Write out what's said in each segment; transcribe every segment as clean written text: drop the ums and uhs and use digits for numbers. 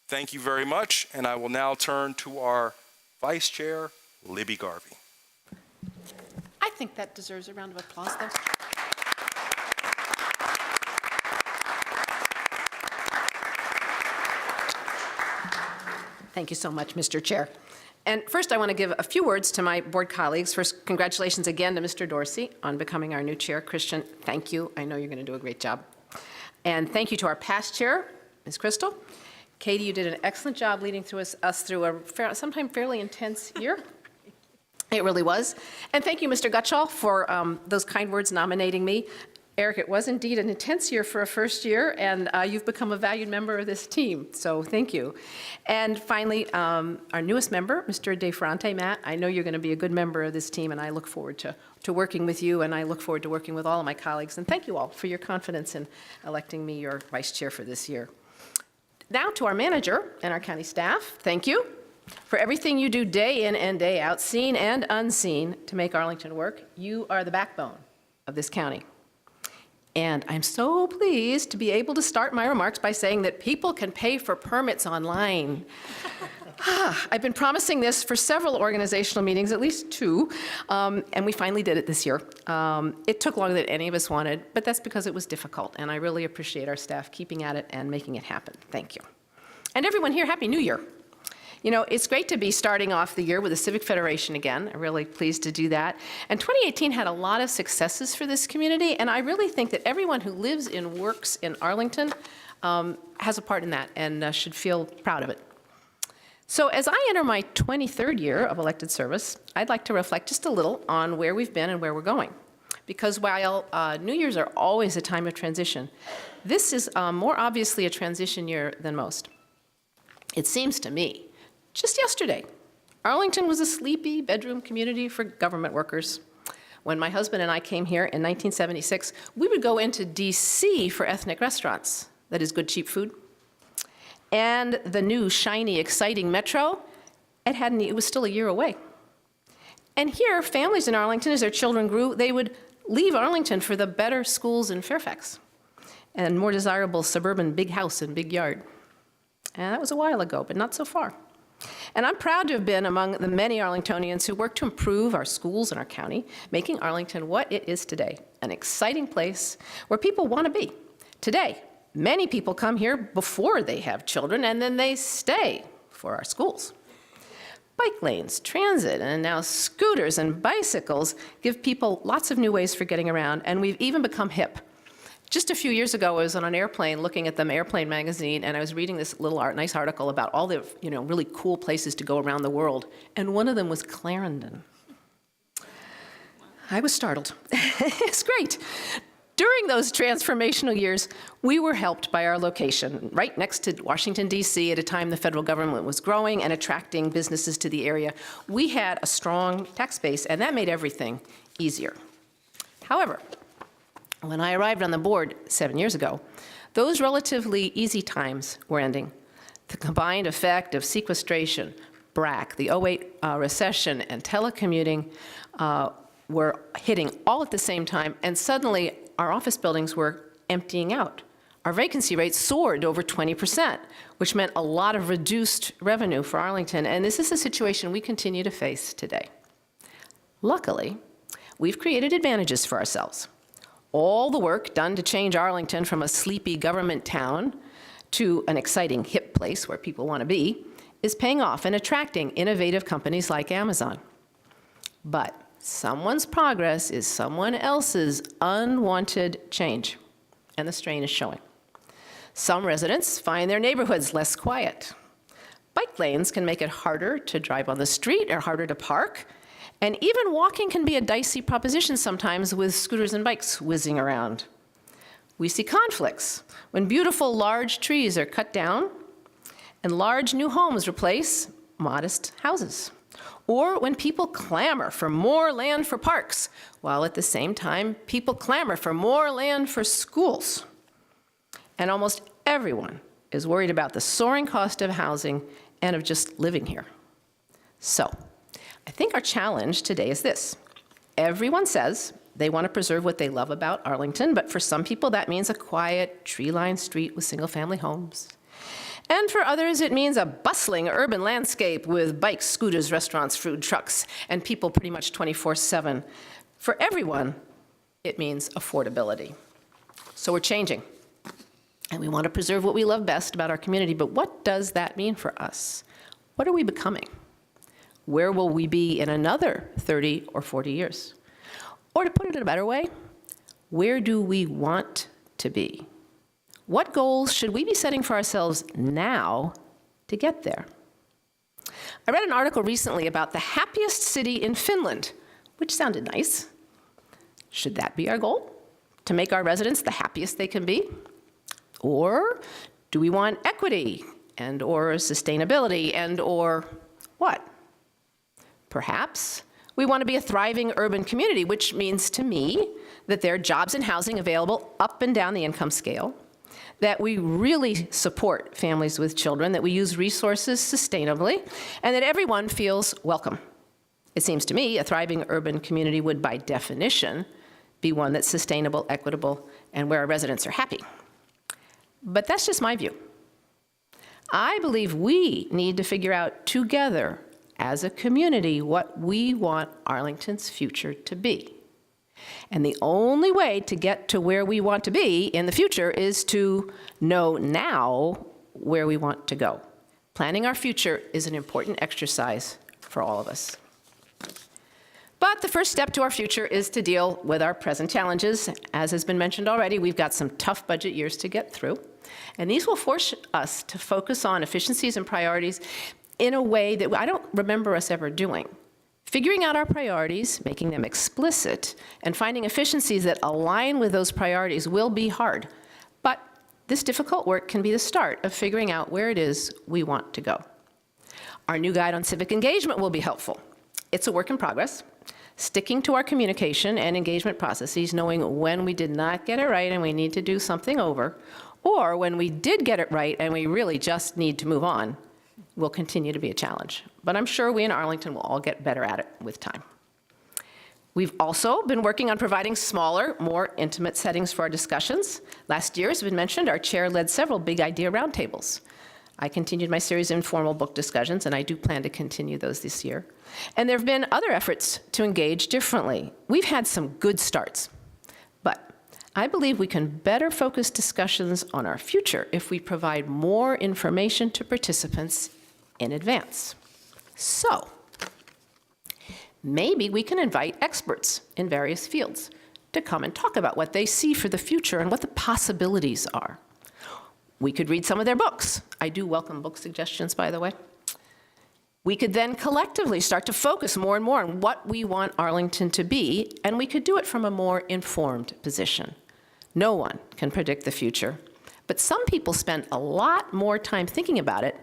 Thank you very much, and I will now turn to our Vice Chair, Libby Garvey. I think that deserves a round of applause, though. Thank you so much, Mr. Chair. And first, I want to give a few words to my board colleagues. First, congratulations again to Mr. Dorsey on becoming our new chair. Christian, thank you. I know you're going to do a great job. And thank you to our past chair, Ms. Crystal. Katie, you did an excellent job leading us through a sometimes fairly intense year. It really was. And thank you, Mr. Gutschall, for those kind words nominating me. Eric, it was indeed an intense year for a first year, and you've become a valued member of this team, so thank you. And finally, our newest member, Mr. De Ferrante, Matt, I know you're going to be a good member of this team, and I look forward to working with you, and I look forward to working with all of my colleagues. And thank you all for your confidence in electing me your vice chair for this year. Now to our manager and our county staff, thank you for everything you do day in and day out, seen and unseen, to make Arlington work. You are the backbone of this county. And I'm so pleased to be able to start my remarks by saying that people can pay for permits online. I've been promising this for several organizational meetings, at least 2, and we finally did it this year. It took longer than any of us wanted, but that's because it was difficult, and I really appreciate our staff keeping at it and making it happen. Thank you. And everyone here, Happy New Year. You know, it's great to be starting off the year with the Civic Federation again. I'm really pleased to do that. And 2018 had a lot of successes for this community, and I really think that everyone who lives and works in Arlington has a part in that and should feel proud of it. So as I enter my 23rd year of elected service, I'd like to reflect just a little on where we've been and where we're going. Because while New Year's are always a time of transition, this is more obviously a transition year than most. It seems to me, just yesterday, Arlington was a sleepy bedroom community for government workers. When my husband and I came here in 1976, we would go into DC for ethnic restaurants, that is good cheap food. And the new, shiny, exciting metro, it was still a year away. And here, families in Arlington, as their children grew, they would leave Arlington for the better schools in Fairfax and more desirable suburban big house and big yard. And that was a while ago, but not so far. And I'm proud to have been among the many Arlingtonians who worked to improve our schools and our county, making Arlington what it is today, an exciting place where people want to be. Today, many people come here before they have children, and then they stay for our schools. Bike lanes, transit, and now scooters and bicycles give people lots of new ways for getting around, and we've even become hip. Just a few years ago, I was on an airplane looking at the Airplane magazine, and I was reading this little nice article about all the really cool places to go around the world, and one of them was Clarendon. I was startled. It's great. During those transformational years, we were helped by our location, right next to Washington, D.C., at a time the federal government was growing and attracting businesses to the area. We had a strong tax base, and that made everything easier. However, when I arrived on the board 7 years ago, those relatively easy times were ending. The combined effect of sequestration, BRAC, the 2008 recession, and telecommuting were hitting all at the same time, and suddenly our office buildings were emptying out. Our vacancy rate soared over 20%, which meant a lot of reduced revenue for Arlington, and this is a situation we continue to face today. Luckily, we've created advantages for ourselves. All the work done to change Arlington from a sleepy government town to an exciting hip place where people want to be is paying off and attracting innovative companies like Amazon. But someone's progress is someone else's unwanted change, and the strain is showing. Some residents find their neighborhoods less quiet. Bike lanes can make it harder to drive on the street or harder to park. And even walking can be a dicey proposition sometimes with scooters and bikes whizzing around. We see conflicts when beautiful large trees are cut down and large new homes replace modest houses. Or when people clamor for more land for parks, while at the same time people clamor for more land for schools. And almost everyone is worried about the soaring cost of housing and of just living here. So, I think our challenge today is this. Everyone says they want to preserve what they love about Arlington, but for some people that means a quiet, tree-lined street with single-family homes. And for others, it means a bustling urban landscape with bikes, scooters, restaurants, food trucks, and people pretty much 24/7. For everyone, it means affordability. So we're changing, and we want to preserve what we love best about our community, but what does that mean for us? What are we becoming? Where will we be in another 30 or 40 years? Or to put it in a better way, where do we want to be? What goals should we be setting for ourselves now to get there? I read an article recently about the happiest city in Finland, which sounded nice. Should that be our goal? To make our residents the happiest they can be? Or do we want equity and or sustainability and or what? Perhaps we want to be a thriving urban community, which means to me that there are jobs and housing available up and down the income scale, that we really support families with children, that we use resources sustainably, and that everyone feels welcome. It seems to me a thriving urban community would, by definition, be one that's sustainable, equitable, and where our residents are happy. But that's just my view. I believe we need to figure out together as a community what we want Arlington's future to be. And the only way to get to where we want to be in the future is to know now where we want to go. Planning our future is an important exercise for all of us. But the first step to our future is to deal with our present challenges. As has been mentioned already, we've got some tough budget years to get through. And these will force us to focus on efficiencies and priorities in a way that I don't remember us ever doing. Figuring out our priorities, making them explicit, and finding efficiencies that align with those priorities will be hard. But this difficult work can be the start of figuring out where it is we want to go. Our new guide on civic engagement will be helpful. It's a work in progress, sticking to our communication and engagement processes, knowing when we did not get it right and we need to do something over, or when we did get it right and we really just need to move on, will continue to be a challenge. But I'm sure we in Arlington will all get better at it with time. We've also been working on providing smaller, more intimate settings for our discussions. Last year, as has been mentioned, our chair led several big idea roundtables. I continued my series of informal book discussions, and I do plan to continue those this year. And there have been other efforts to engage differently. We've had some good starts, but I believe we can better focus discussions on our future if we provide more information to participants in advance. So, maybe we can invite experts in various fields to come and talk about what they see for the future and what the possibilities are. We could read some of their books. I do welcome book suggestions, by the way. We could then collectively start to focus more and more on what we want Arlington to be, and we could do it from a more informed position. No one can predict the future, but some people spend a lot more time thinking about it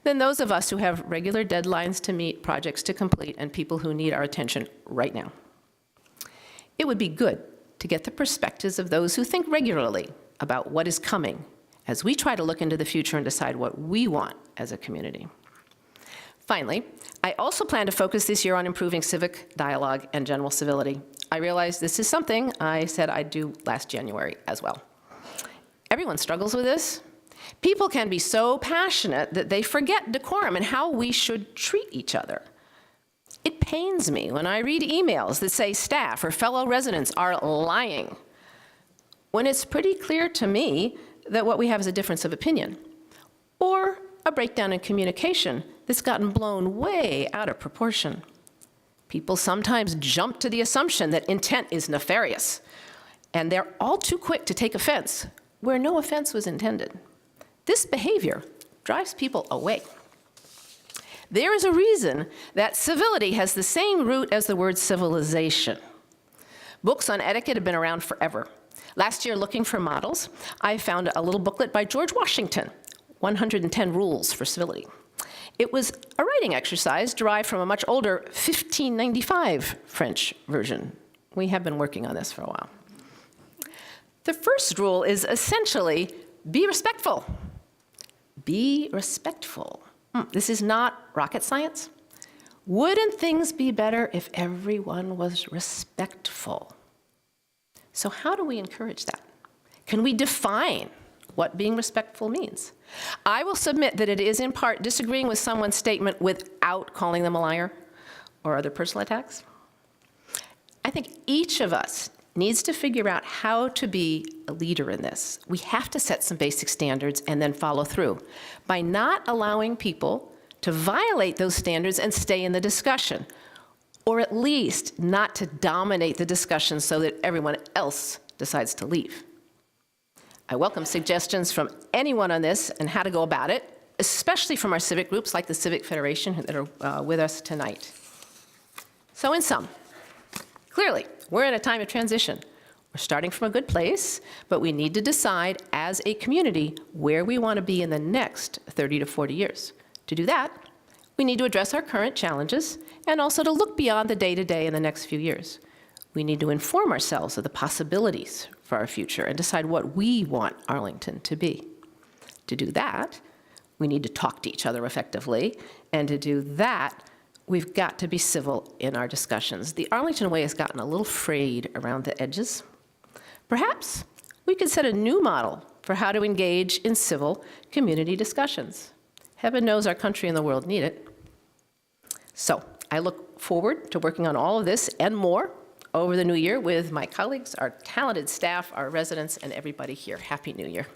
than those of us who have regular deadlines to meet, projects to complete, and people who need our attention right now. It would be good to get the perspectives of those who think regularly about what is coming as we try to look into the future and decide what we want as a community. Finally, I also plan to focus this year on improving civic dialogue and general civility. I realize this is something I said I'd do last January as well. Everyone struggles with this. People can be so passionate that they forget decorum and how we should treat each other. It pains me when I read emails that say staff or fellow residents are lying, when it's pretty clear to me that what we have is a difference of opinion, or a breakdown in communication that's gotten blown way out of proportion. People sometimes jump to the assumption that intent is nefarious, and they're all too quick to take offense where no offense was intended. This behavior drives people away. There is a reason that civility has the same root as the word civilization. Books on etiquette have been around forever. Last year, looking for models, I found a little booklet by George Washington, 110 Rules for Civility. It was a writing exercise derived from a much older 1595 French version. We have been working on this for a while. The first rule is essentially, be respectful. Be respectful. This is not rocket science. Wouldn't things be better if everyone was respectful? So how do we encourage that? Can we define what being respectful means. I will submit that it is in part disagreeing with someone's statement without calling them a liar or other personal attacks. I think each of us needs to figure out how to be a leader in this. We have to set some basic standards and then follow through by not allowing people to violate those standards and stay in the discussion, or at least not to dominate the discussion so that everyone else decides to leave. I welcome suggestions from anyone on this and how to go about it, especially from our civic groups like the Civic Federation that are with us tonight. So in sum, clearly, we're in a time of transition. We're starting from a good place, but we need to decide as a community where we want to be in the next 30 to 40 years. To do that, we need to address our current challenges and also to look beyond the day-to-day in the next few years. We need to inform ourselves of the possibilities for our future and decide what we want Arlington to be. To do that, we need to talk to each other effectively, and to do that, we've got to be civil in our discussions. The Arlington way has gotten a little frayed around the edges. Perhaps we could set a new model for how to engage in civil community discussions. Heaven knows our country and the world need it. So I look forward to working on all of this and more over the new year with my colleagues, our talented staff, our residents, and everybody here. Happy New Year.